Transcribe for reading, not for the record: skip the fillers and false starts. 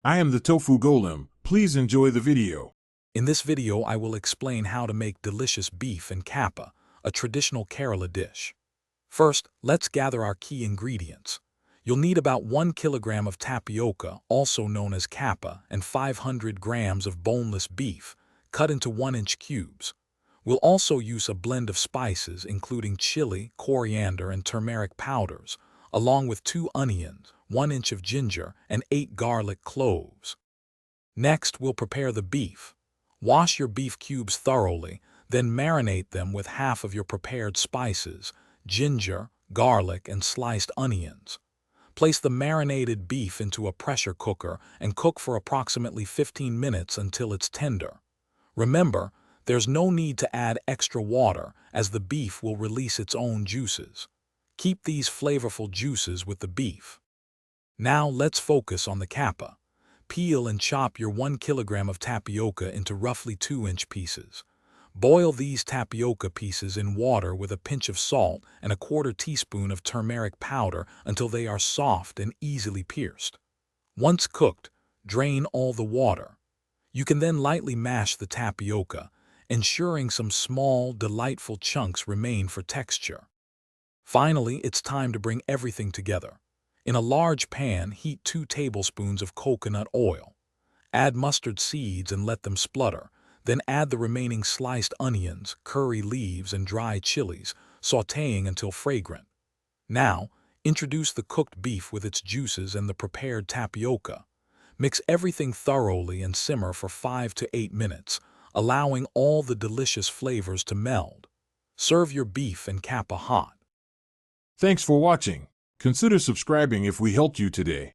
I am the Tofu Golem. Please enjoy the video. In this video, I will explain how to make delicious beef and Kappa, a traditional Kerala dish. First, let's gather our key ingredients. You'll need about 1 kilogram of tapioca, also known as Kappa, and 500 grams of boneless beef, cut into 1-inch cubes. We'll also use a blend of spices, including chili, coriander, and turmeric powders, along with 2 onions, 1 inch of ginger, and 8 garlic cloves. Next, we'll prepare the beef. Wash your beef cubes thoroughly, then marinate them with half of your prepared spices, ginger, garlic, and sliced onions. Place the marinated beef into a pressure cooker and cook for approximately 15 minutes until it's tender. Remember, there's no need to add extra water as the beef will release its own juices. Keep these flavorful juices with the beef. Now let's focus on the Kappa. Peel and chop your 1 kilogram of tapioca into roughly 2-inch pieces. Boil these tapioca pieces in water with a pinch of salt and a 1/4 teaspoon of turmeric powder until they are soft and easily pierced. Once cooked, drain all the water. You can then lightly mash the tapioca, ensuring some small, delightful chunks remain for texture. Finally, it's time to bring everything together. In a large pan, heat 2 tablespoons of coconut oil. Add mustard seeds and let them splutter. Then add the remaining sliced onions, curry leaves, and dry chilies, sautéing until fragrant. Now, introduce the cooked beef with its juices and the prepared tapioca. Mix everything thoroughly and simmer for 5 to 8 minutes, allowing all the delicious flavors to meld. Serve your beef and Kappa hot. Thanks for watching. Consider subscribing if we helped you today.